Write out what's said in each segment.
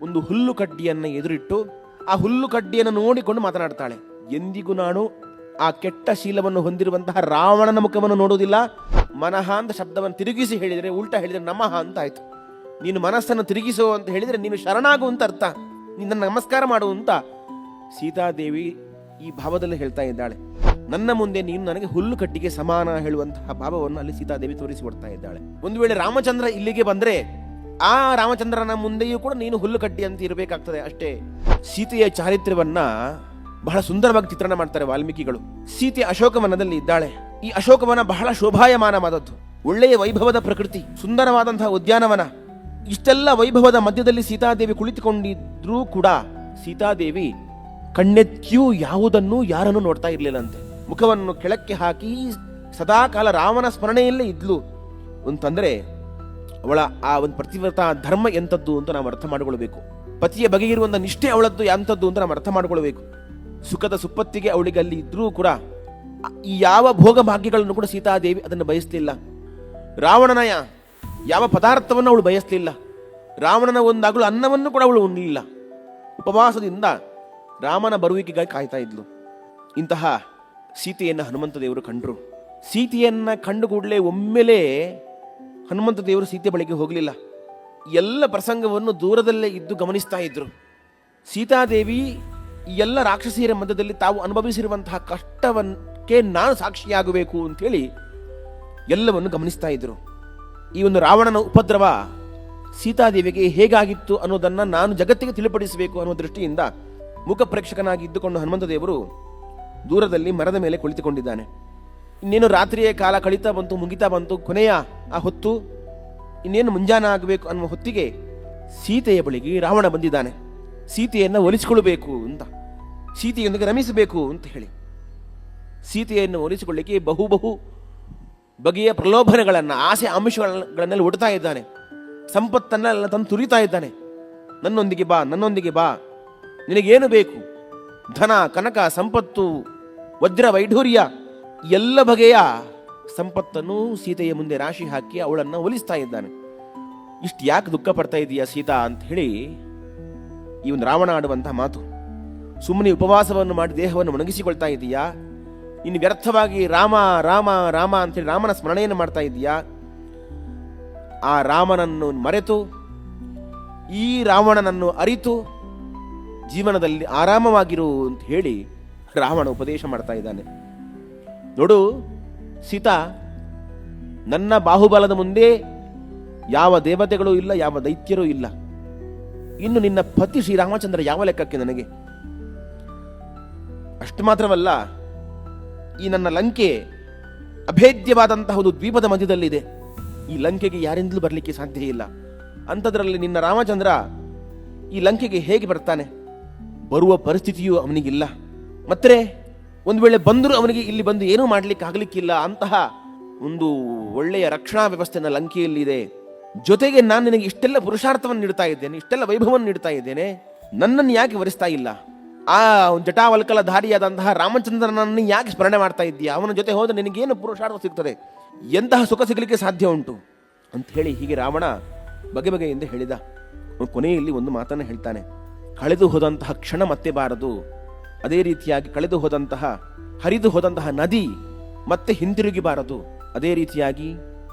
ಒಂದು ಹುಲ್ಲು ಕಡ್ಡಿಯನ್ನು ಎದುರಿಟ್ಟು ಆ ಹುಲ್ಲು ಕಡ್ಡಿಯನ್ನು ನೋಡಿಕೊಂಡು ಮಾತನಾಡ್ತಾಳೆ. ಎಂದಿಗೂ ನಾನು ಆ ಕೆಟ್ಟ ಶೀಲವನ್ನು ಹೊಂದಿರುವಂತಹ ರಾವಣನ ಮುಖವನ್ನು ನೋಡುವುದಿಲ್ಲ. ಮನಃ ಅಂತ ಶಬ್ದವನ್ನು ತಿರುಗಿಸಿ ಹೇಳಿದರೆ, ಉಲ್ಟಾ ಹೇಳಿದರೆ ನಮಃ ಅಂತ ಆಯ್ತು. ನೀನು ಮನಸ್ಸನ್ನು ತಿರುಗಿಸು ಅಂತ ಹೇಳಿದರೆ ನೀನು ಶರಣಾಗು ಅಂತ ಅರ್ಥ, ನಿನ್ನ ನಮಸ್ಕಾರ ಮಾಡು ಅಂತ ಸೀತಾದೇವಿ ಈ ಭಾವದಲ್ಲಿ ಹೇಳ್ತಾ ಇದ್ದಾಳೆ. ನನ್ನ ಮುಂದೆ ನೀನು ನನಗೆ ಹುಲ್ಲು ಕಡ್ಡಿಗೆ ಸಮಾನ ಹೇಳುವಂತಹ ಭಾವವನ್ನು ಅಲ್ಲಿ ಸೀತಾದೇವಿ ತೋರಿಸಿಕೊಡ್ತಾ ಇದ್ದಾಳೆ. ಒಂದು ವೇಳೆ ರಾಮಚಂದ್ರ ಇಲ್ಲಿಗೆ ಬಂದ್ರೆ ಆ ರಾಮಚಂದ್ರನ ಮುಂದೆಯೂ ಕೂಡ ನೀನು ಹುಲ್ಲು ಕಡ್ಡಿ ಅಂತ ಇರಬೇಕಾಗ್ತದೆ ಅಷ್ಟೇ. ಸೀತೆಯ ಚಾರಿತ್ರ್ಯವನ್ನ ಬಹಳ ಸುಂದರವಾಗಿ ಚಿತ್ರಣ ಮಾಡ್ತಾರೆ ವಾಲ್ಮೀಕಿಗಳು. ಸೀತೆ ಅಶೋಕವನದಲ್ಲಿ ಇದ್ದಾಳೆ. ಈ ಅಶೋಕವನ ಬಹಳ ಶೋಭಾಯಮಾನವಾದದ್ದು, ಒಳ್ಳೆಯ ವೈಭವದ ಪ್ರಕೃತಿ, ಸುಂದರವಾದಂತಹ ಉದ್ಯಾನವನ. ಇಷ್ಟೆಲ್ಲ ವೈಭವದ ಮಧ್ಯದಲ್ಲಿ ಸೀತಾದೇವಿ ಕುಳಿತುಕೊಂಡಿದ್ರೂ ಕೂಡ ಸೀತಾದೇವಿ ಕಣ್ಣೆತ್ತಿಯೂ ಯಾವುದನ್ನು ಯಾರನ್ನು ನೋಡ್ತಾ ಇರಲಿಲ್ಲಂತೆ. ಮುಖವನ್ನು ಕೆಳಕ್ಕೆ ಹಾಕಿ ಸದಾಕಾಲ ರಾಮನ ಸ್ಮರಣೆಯಲ್ಲೇ ಇದ್ಲು ಅಂತಂದ್ರೆ ಅವಳ ಆ ಒಂದು ಪ್ರತಿವ್ರತ ಧರ್ಮ ಎಂಥದ್ದು ಅಂತ ನಾವು ಅರ್ಥ ಮಾಡಿಕೊಳ್ಬೇಕು. ಪತಿಯ ಬಗೆ ಇರುವಂಥ ನಿಷ್ಠೆ ಅವಳದ್ದು ಎಂಥದ್ದು ಅಂತ ನಾವು ಅರ್ಥ ಮಾಡಿಕೊಳ್ಬೇಕು. ಸುಖದ ಸುಪ್ಪತ್ತಿಗೆ ಅವಳಿಗೆ ಅಲ್ಲಿ ಇದ್ರೂ ಕೂಡ ಈ ಯಾವ ಭೋಗ ಭಾಗ್ಯಗಳನ್ನು ಕೂಡ ಸೀತಾದೇವಿ ಅದನ್ನು ಬಯಸಲಿಲ್ಲ. ರಾವಣನ ಯಾವ ಪದಾರ್ಥವನ್ನು ಅವಳು ಬಯಸಲಿಲ್ಲ. ರಾವಣನ ಒಂದಾಗಲು ಅನ್ನವನ್ನು ಕೂಡ ಅವಳು ಉಣ್ಣಲಿಲ್ಲ. ಉಪವಾಸದಿಂದ ರಾಮನ ಬರುವಿಕೆಗಾಗಿ ಕಾಯ್ತಾ ಇದ್ಲು. ಇಂತಹ ಸೀತೆಯನ್ನು ಹನುಮಂತ ದೇವರು ಕಂಡ್ರು. ಸೀತೆಯನ್ನ ಕಂಡು ಕೂಡಲೇ ಒಮ್ಮೆಲೇ ಹನುಮಂತ ದೇವರು ಸೀತೆ ಬಳಿಗೆ ಹೋಗಲಿಲ್ಲ. ಎಲ್ಲ ಪ್ರಸಂಗವನ್ನು ದೂರದಲ್ಲೇ ಇದ್ದು ಗಮನಿಸ್ತಾ ಇದ್ರು. ಸೀತಾದೇವಿ ಈ ಎಲ್ಲ ರಾಕ್ಷಸಿಯರ ಮಧ್ಯದಲ್ಲಿ ತಾವು ಅನುಭವಿಸಿರುವಂತಹ ಕಷ್ಟವಕ್ಕೆ ನಾನು ಸಾಕ್ಷಿಯಾಗಬೇಕು ಅಂತೇಳಿ ಎಲ್ಲವನ್ನು ಗಮನಿಸ್ತಾ ಇದ್ರು. ಈ ಒಂದು ರಾವಣನ ಉಪದ್ರವ ಸೀತಾದೇವಿಗೆ ಹೇಗಾಗಿತ್ತು ಅನ್ನೋದನ್ನು ನಾನು ಜಗತ್ತಿಗೆ ತಿಳಿಪಡಿಸಬೇಕು ಅನ್ನೋ ದೃಷ್ಟಿಯಿಂದ ಮುಖ ಪ್ರೇಕ್ಷಕನಾಗಿ ಇದ್ದುಕೊಂಡು ಹನುಮಂತ ದೇವರು ದೂರದಲ್ಲಿ ಮರದ ಮೇಲೆ ಕುಳಿತುಕೊಂಡಿದ್ದಾನೆ. ಇನ್ನೇನು ರಾತ್ರಿಯ ಕಾಲ ಕಳೀತಾ ಬಂತು, ಮುಗಿತಾ ಬಂತು, ಕೊನೆಯ ಆ ಹೊತ್ತು, ಇನ್ನೇನು ಮುಂಜಾನೆ ಆಗಬೇಕು ಅನ್ನುವ ಹೊತ್ತಿಗೆ ಸೀತೆಯ ಬಳಿಗೆ ರಾವಣ ಬಂದಿದ್ದಾನೆ. ಸೀತೆಯನ್ನು ಒಲಿಸಿಕೊಳ್ಳಬೇಕು ಅಂತ, ಸೀತೆಯೊಂದಿಗೆ ರಮಿಸಬೇಕು ಅಂತ ಹೇಳಿ ಸೀತೆಯನ್ನು ಒಲಿಸಿಕೊಳ್ಳಿಕ್ಕೆ ಬಹು ಬಗೆಯ ಪ್ರಲೋಭನೆಗಳನ್ನು, ಆಸೆ ಆಮಿಷಗಳನ್ನೆಲ್ಲ ಒಡ್ತಾ ಇದ್ದಾನೆ. ಸಂಪತ್ತನ್ನೆಲ್ಲ ತಂದು ತುರಿತಾ ಇದ್ದಾನೆ. ನನ್ನೊಂದಿಗೆ ಬಾ, ನನ್ನೊಂದಿಗೆ ಬಾ, ನಿನಗೇನು ಬೇಕು, ಧನ, ಕನಕ, ಸಂಪತ್ತು, ವಜ್ರ ವೈಢೂರ್ಯ, ಎಲ್ಲ ಬಗೆಯ ಸಂಪತ್ತನ್ನು ಸೀತೆಯ ಮುಂದೆ ರಾಶಿ ಹಾಕಿ ಅವಳನ್ನು ಒಲಿಸ್ತಾ ಇದ್ದಾನೆ. ಇಷ್ಟು ಯಾಕೆ ದುಃಖ ಪಡ್ತಾ ಇದೀಯಾ ಸೀತಾ ಅಂತ ಹೇಳಿ ಈ ಒಂದು ರಾವಣ ಆಡುವಂತಹ ಮಾತು. ಸುಮ್ಮನೆ ಉಪವಾಸವನ್ನು ಮಾಡಿ ದೇಹವನ್ನು ಒಣಗಿಸಿಕೊಳ್ತಾ ಇದೀಯಾ? ಇನ್ನು ವ್ಯರ್ಥವಾಗಿ ರಾಮ ರಾಮ ರಾಮ ಅಂತೇಳಿ ರಾಮನ ಸ್ಮರಣೆಯನ್ನು ಮಾಡ್ತಾ ಇದೀಯಾ? ಆ ರಾಮನನ್ನು ಮರೆತು ಈ ರಾವಣನನ್ನು ಅರಿತು ಜೀವನದಲ್ಲಿ ಆರಾಮವಾಗಿರು ಅಂತ ಹೇಳಿ ರಾವಣ ಉಪದೇಶ ಮಾಡ್ತಾ ಇದ್ದಾನೆ. ನೋಡು ಸೀತಾ, ನನ್ನ ಬಾಹುಬಲದ ಮುಂದೆ ಯಾವ ದೇವತೆಗಳು ಇಲ್ಲ, ಯಾವ ದೈತ್ಯರೂ ಇಲ್ಲ. ಇನ್ನು ನಿನ್ನ ಪತಿ ಶ್ರೀರಾಮಚಂದ್ರ ಯಾವ ಲೆಕ್ಕಕ್ಕೆ ನನಗೆ? ಅಷ್ಟು ಮಾತ್ರವಲ್ಲ, ಈ ನನ್ನ ಲಂಕೆ ಅಭೇದ್ಯವಾದಂತಹ ಒಂದು ದ್ವೀಪದ ಮಧ್ಯದಲ್ಲಿದೆ. ಈ ಲಂಕೆಗೆ ಯಾರಿಂದಲೂ ಬರಲಿಕ್ಕೆ ಸಾಧ್ಯ ಇಲ್ಲ. ಅಂಥದ್ರಲ್ಲಿ ನಿನ್ನ ರಾಮಚಂದ್ರ ಈ ಲಂಕೆಗೆ ಹೇಗೆ ಬರ್ತಾನೆ? ಬರುವ ಪರಿಸ್ಥಿತಿಯೂ ಅವನಿಗಿಲ್ಲ. ಮತ್ತೆ ಒಂದು ವೇಳೆ ಬಂದರೂ ಅವನಿಗೆ ಇಲ್ಲಿ ಬಂದು ಏನೂ ಮಾಡ್ಲಿಕ್ಕೆ ಆಗ್ಲಿಕ್ಕಿಲ್ಲ. ಅಂತಹ ಒಂದು ಒಳ್ಳೆಯ ರಕ್ಷಣಾ ವ್ಯವಸ್ಥೆ ನನ್ನ ಲಂಕೆಯಲ್ಲಿದೆ. ಜೊತೆಗೆ ನಾನು ನಿನಗೆ ಇಷ್ಟೆಲ್ಲ ಪುರುಷಾರ್ಥವನ್ನು ನೀಡ್ತಾ ಇದ್ದೇನೆ, ಇಷ್ಟೆಲ್ಲ ವೈಭವವನ್ನು ನೀಡ್ತಾ ಇದ್ದೇನೆ. ನನ್ನನ್ನು ಯಾಕೆ ವರಿಸ್ತಾ ಇಲ್ಲ? ಆ ಜಟಾವಲ್ಕಲ ಧಾರಿಯಾದಂತಹ ರಾಮಚಂದ್ರನನ್ನು ಯಾಕೆ ಸ್ಮರಣೆ ಮಾಡ್ತಾ ಇದ್ದೀಯಾ? ಅವನ ಜೊತೆ ಹೋದ್ರೆ ನಿನಗೇನು ಪುರುಷಾರ್ಥ ಸಿಗ್ತದೆ? ಎಂತಹ ಸುಖ ಸಿಗಲಿಕ್ಕೆ ಸಾಧ್ಯ ಉಂಟು ಅಂತ ಹೇಳಿ ಹೀಗೆ ರಾವಣ ಬಗೆಬಗೆಯಿಂದ ಹೇಳಿದ. ಕೊನೆಯಲ್ಲಿ ಒಂದು ಮಾತನ್ನು ಹೇಳ್ತಾನೆ, ಕಳೆದು ಹೋದಂತಹ ಕ್ಷಣ ಮತ್ತೆ ಬಾರದು. ಅದೇ ರೀತಿಯಾಗಿ ಕಳೆದು ಹೋದಂತಹ, ಹರಿದು ಹೋದಂತಹ ನದಿ ಮತ್ತೆ ಹಿಂತಿರುಗಿ ಬಾರದು. ಅದೇ ರೀತಿಯಾಗಿ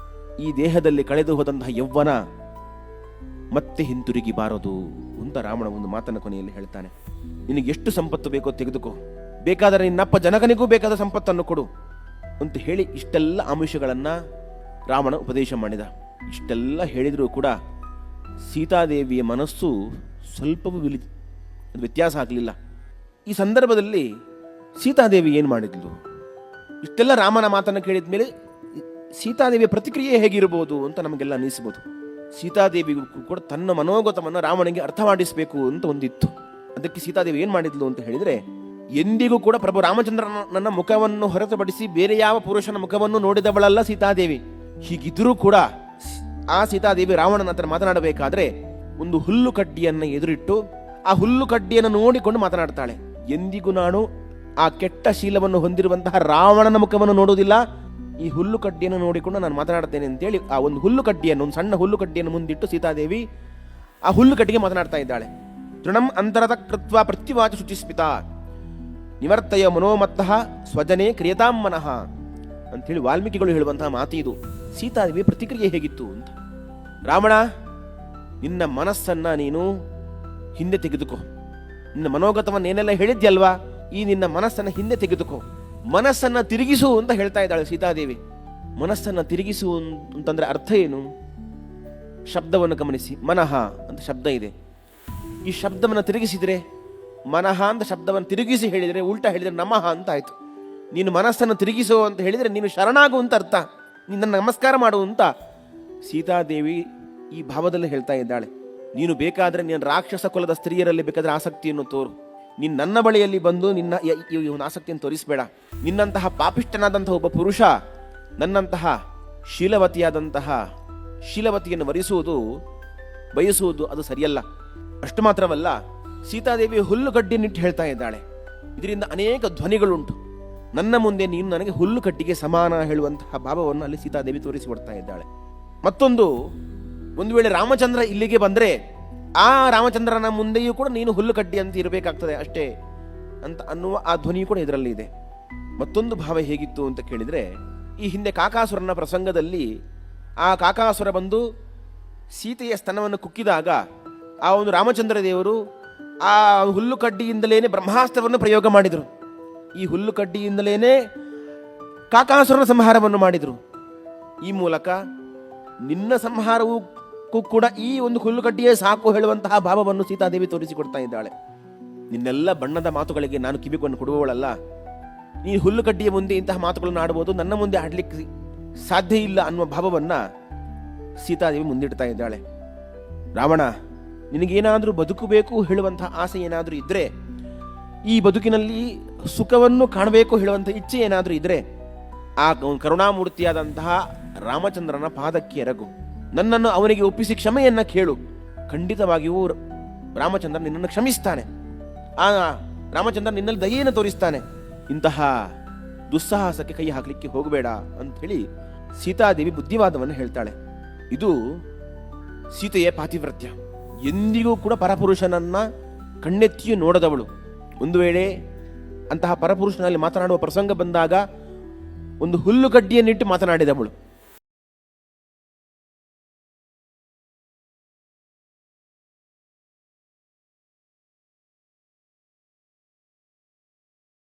ಈ ದೇಹದಲ್ಲಿ ಕಳೆದು ಹೋದಂತಹ ಯೌವನ ಮತ್ತೆ ಹಿಂತಿರುಗಿ ಬಾರದು ಅಂತ ರಾವಣ ಒಂದು ಮಾತನ್ನು ಕೊನೆಯಲ್ಲಿ ಹೇಳ್ತಾನೆ. ನಿನಗೆ ಎಷ್ಟು ಸಂಪತ್ತು ಬೇಕೋ ತೆಗೆದುಕೋ, ಬೇಕಾದರೆ ನಿನ್ನಪ್ಪ ಜನಕನಿಗೂ ಬೇಕಾದ ಸಂಪತ್ತನ್ನು ಕೊಡು ಅಂತ ಹೇಳಿ ಇಷ್ಟೆಲ್ಲ ಆಮಿಷಗಳನ್ನು ರಾವಣ ಉಪದೇಶ ಮಾಡಿದ. ಇಷ್ಟೆಲ್ಲ ಹೇಳಿದರೂ ಕೂಡ ಸೀತಾದೇವಿಯ ಮನಸ್ಸು ಸ್ವಲ್ಪವೂ ವ್ಯತ್ಯಾಸ ಆಗಲಿಲ್ಲ. ಈ ಸಂದರ್ಭದಲ್ಲಿ ಸೀತಾದೇವಿ ಏನು ಮಾಡಿದ್ಲು? ಇಷ್ಟೆಲ್ಲ ರಾಮನ ಮಾತನ್ನು ಕೇಳಿದ ಮೇಲೆ ಸೀತಾದೇವಿಯ ಪ್ರತಿಕ್ರಿಯೆ ಹೇಗಿರ್ಬೋದು ಅಂತ ನಮಗೆಲ್ಲ ಅನಿಸ್ಬೋದು. ಸೀತಾದೇವಿಗೂ ಕೂಡ ತನ್ನ ಮನೋಗತವನ್ನು ರಾವಣನಿಗೆ ಅರ್ಥ ಮಾಡಿಸಬೇಕು ಅಂತ ಒಂದಿತ್ತು. ಅದಕ್ಕೆ ಸೀತಾದೇವಿ ಏನು ಮಾಡಿದ್ಲು ಅಂತ ಹೇಳಿದರೆ, ಎಂದಿಗೂ ಕೂಡ ಪ್ರಭು ರಾಮಚಂದ್ರನ ಮುಖವನ್ನು ಹೊರತುಪಡಿಸಿ ಬೇರೆ ಯಾವ ಪುರುಷನ ಮುಖವನ್ನು ನೋಡಿದವಳಲ್ಲ ಸೀತಾದೇವಿ. ಹೀಗಿದ್ರೂ ಕೂಡ ಆ ಸೀತಾದೇವಿ ರಾವಣನ ಹತ್ರ ಮಾತನಾಡಬೇಕಾದ್ರೆ ಒಂದು ಹುಲ್ಲು ಕಡ್ಡಿಯನ್ನು ಎದುರಿಟ್ಟು ಆ ಹುಲ್ಲು ಕಡ್ಡಿಯನ್ನು ನೋಡಿಕೊಂಡು ಮಾತನಾಡ್ತಾಳೆ. ಎಂದಿಗೂ ನಾನು ಆ ಕೆಟ್ಟ ಶೀಲವನ್ನು ಹೊಂದಿರುವಂತಹ ರಾವಣನ ಮುಖವನ್ನು ನೋಡುವುದಿಲ್ಲ, ಈ ಹುಲ್ಲು ಕಡ್ಡಿಯನ್ನು ನೋಡಿಕೊಂಡು ನಾನು ಮಾತನಾಡ್ತೇನೆ ಅಂತೇಳಿ ಆ ಒಂದು ಹುಲ್ಲು ಕಡ್ಡಿಯನ್ನು, ಒಂದು ಸಣ್ಣ ಹುಲ್ಲು ಕಡ್ಡಿಯನ್ನು ಮುಂದಿಟ್ಟು ಸೀತಾದೇವಿ ಆ ಹುಲ್ಲು ಕಟ್ಟಿಗೆ ಮಾತನಾಡ್ತಾ ಇದ್ದಾಳೆ. ತೃಣಂ ಅಂತರತ ಕೃತ್ವ ಪ್ರತ್ಯುವಾಚ ಶುಚಿಸ್ಮಿತ ನಿವರ್ತಯ ಮನೋಮತ್ತಃ ಸ್ವಜನೇ ಕ್ರಿಯತಾಂ ಮನಃ ಅಂಥೇಳಿ ವಾಲ್ಮೀಕಿಗಳು ಹೇಳುವಂತಹ ಮಾತು ಇದು. ಸೀತಾದೇವಿ ಪ್ರತಿಕ್ರಿಯೆ ಹೇಗಿತ್ತು ಅಂತ. ರಾವಣ, ನಿನ್ನ ಮನಸ್ಸನ್ನ ನೀನು ಹಿಂದೆ ತೆಗೆದುಕೋ. ನಿನ್ನ ಮನೋಗತವನ್ನೇನೆಲ್ಲ ಹೇಳಿದ್ಯಲ್ವಾ, ಈ ನಿನ್ನ ಮನಸ್ಸನ್ನ ಹಿಂದೆ ತೆಗೆದುಕೋ, ಮನಸ್ಸನ್ನ ತಿರುಗಿಸು ಅಂತ ಹೇಳ್ತಾ ಇದ್ದಾಳೆ ಸೀತಾದೇವಿ. ಮನಸ್ಸನ್ನ ತಿರುಗಿಸು ಅಂತಂದ್ರೆ ಅರ್ಥ ಏನು? ಶಬ್ದವನ್ನು ಗಮನಿಸಿ. ಮನಃ ಅಂತ ಶಬ್ದ ಇದೆ. ಈ ಶಬ್ದವನ್ನು ತಿರುಗಿಸಿದರೆ, ಮನಃ ಅಂತ ಶಬ್ದವನ್ನು ತಿರುಗಿಸಿ ಹೇಳಿದರೆ, ಉಲ್ಟಾ ಹೇಳಿದರೆ ನಮಃ ಅಂತ ಆಯ್ತು. ನೀನು ಮನಸ್ಸನ್ನು ತಿರುಗಿಸು ಅಂತ ಹೇಳಿದರೆ ನೀನು ಶರಣಾಗು ಅಂತ ಅರ್ಥ, ನಿನ್ನ ನಮಸ್ಕಾರ ಮಾಡು ಅಂತ ಸೀತಾದೇವಿ ಈ ಭಾವದಲ್ಲಿ ಹೇಳ್ತಾ ಇದ್ದಾಳೆ. ನೀನು ಬೇಕಾದರೆ ನೀನು ರಾಕ್ಷಸ ಕುಲದ ಸ್ತ್ರೀಯರಲ್ಲಿ ಬೇಕಾದರೆ ಆಸಕ್ತಿಯನ್ನು ತೋರು, ನೀನು ನನ್ನ ಬಳಿಯಲ್ಲಿ ಬಂದು ನಿನ್ನ ಇವನ ಆಸಕ್ತಿಯನ್ನು ತೋರಿಸಬೇಡ. ನಿನ್ನಂತಹ ಪಾಪಿಷ್ಠನಾದಂತಹ ಒಬ್ಬ ಪುರುಷ ನನ್ನಂತಹ ಶೀಲವತಿಯನ್ನು ಬಯಸುವುದು ಅದು ಸರಿಯಲ್ಲ. ಅಷ್ಟು ಮಾತ್ರವಲ್ಲ, ಸೀತಾದೇವಿ ಹುಲ್ಲುಗಡ್ಡಿಯನ್ನಿಟ್ಟು ಹೇಳ್ತಾ ಇದ್ದಾಳೆ. ಇದರಿಂದ ಅನೇಕ ಧ್ವನಿಗಳುಂಟು. ನನ್ನ ಮುಂದೆ ನೀನು ನನಗೆ ಹುಲ್ಲುಕಡ್ಡಿಗೆ ಸಮಾನ ಹೇಳುವಂತಹ ಭಾವವನ್ನು ಅಲ್ಲಿ ಸೀತಾದೇವಿ ತೋರಿಸಿಕೊಡ್ತಾ ಇದ್ದಾಳೆ. ಮತ್ತೊಂದು, ಒಂದು ವೇಳೆ ರಾಮಚಂದ್ರ ಇಲ್ಲಿಗೆ ಬಂದರೆ ಆ ರಾಮಚಂದ್ರನ ಮುಂದೆಯೂ ಕೂಡ ನೀನು ಹುಲ್ಲುಕಡ್ಡಿ ಅಂತ ಇರಬೇಕಾಗ್ತದೆ ಅಷ್ಟೇ ಅಂತ ಅನ್ನುವ ಆ ಧ್ವನಿಯು ಕೂಡ ಇದರಲ್ಲಿ ಇದೆ. ಮತ್ತೊಂದು ಭಾವ ಹೇಗಿತ್ತು ಅಂತ ಕೇಳಿದರೆ, ಈ ಹಿಂದೆ ಕಾಕಾಸುರನ ಪ್ರಸಂಗದಲ್ಲಿ ಆ ಕಾಕಾಸುರ ಬಂದು ಸೀತೆಯ ಸ್ತನವನ್ನು ಕುಕ್ಕಿದಾಗ ಆ ಒಂದು ರಾಮಚಂದ್ರ ದೇವರು ಆ ಹುಲ್ಲುಕಡ್ಡಿಯಿಂದಲೇನೆ ಬ್ರಹ್ಮಾಸ್ತ್ರವನ್ನು ಪ್ರಯೋಗ ಮಾಡಿದರು. ಈ ಹುಲ್ಲುಕಡ್ಡಿಯಿಂದಲೇನೆ ಕಾಕಾಸುರನ ಸಂಹಾರವನ್ನು ಮಾಡಿದರು. ಈ ಮೂಲಕ ನಿನ್ನ ಸಂಹಾರವೂ ಕೂಡ ಈ ಒಂದು ಹುಲ್ಲುಕಡ್ಡಿಯೇ ಸಾಕು ಹೇಳುವಂತಹ ಭಾವವನ್ನು ಸೀತಾದೇವಿ ತೋರಿಸಿಕೊಡ್ತಾ ಇದ್ದಾಳೆ. ನಿನ್ನೆಲ್ಲ ಬಣ್ಣದ ಮಾತುಗಳಿಗೆ ನಾನು ಕಿವಿಗಳನ್ನು ಕೊಡುವವಳಲ್ಲ. ನೀ ಹುಲ್ಲುಕಡ್ಡಿಯ ಮುಂದೆ ಇಂತಹ ಮಾತುಗಳನ್ನು ಆಡಬಹುದು, ನನ್ನ ಮುಂದೆ ಆಡ್ಲಿಕ್ಕೆ ಸಾಧ್ಯ ಇಲ್ಲ ಅನ್ನುವ ಭಾವವನ್ನ ಸೀತಾದೇವಿ ಮುಂದಿಡ್ತಾ ಇದ್ದಾಳೆ. ರಾವಣ, ನಿನಗೇನಾದರೂ ಬದುಕಬೇಕು ಹೇಳುವಂತಹ ಆಸೆ ಏನಾದರೂ ಇದ್ರೆ, ಈ ಬದುಕಿನಲ್ಲಿ ಸುಖವನ್ನು ಕಾಣಬೇಕು ಹೇಳುವಂಥ ಇಚ್ಛೆ ಏನಾದರೂ ಇದ್ರೆ, ಆ ಕರುಣಾಮೂರ್ತಿಯಾದಂತಹ ರಾಮಚಂದ್ರನ ಪಾದಕ್ಕೆ ಎರಗು, ನನ್ನನ್ನು ಅವನಿಗೆ ಒಪ್ಪಿಸಿ ಕ್ಷಮೆಯನ್ನ ಕೇಳು. ಖಂಡಿತವಾಗಿಯೂ ರಾಮಚಂದ್ರ ನಿನ್ನನ್ನು ಕ್ಷಮಿಸ್ತಾನೆ. ಆ ರಾಮಚಂದ್ರ ನಿನ್ನಲ್ಲಿ ದಯೆಯನ್ನು ತೋರಿಸ್ತಾನೆ. ಇಂತಹ ದುಸ್ಸಾಹಸಕ್ಕೆ ಕೈ ಹಾಕಲಿಕ್ಕೆ ಹೋಗಬೇಡ ಅಂತ ಹೇಳಿ ಸೀತಾದೇವಿ ಬುದ್ಧಿವಾದವನ್ನು ಹೇಳ್ತಾಳೆ. ಇದು ಸೀತೆಯ ಪಾತಿವ್ರತ್ಯ. ಎಂದಿಗೂ ಕೂಡ ಪರಪುರುಷನನ್ನ ಕಣ್ಣೆತ್ತಿಯೂ ನೋಡದವಳು. ಒಂದು ವೇಳೆ ಅಂತಹ ಪರಪುರುಷನಲ್ಲಿ ಮಾತನಾಡುವ ಪ್ರಸಂಗ ಬಂದಾಗ ಒಂದು ಹುಲ್ಲುಕಡ್ಡಿಯನ್ನಿಟ್ಟು ಮಾತನಾಡಿದವಳು.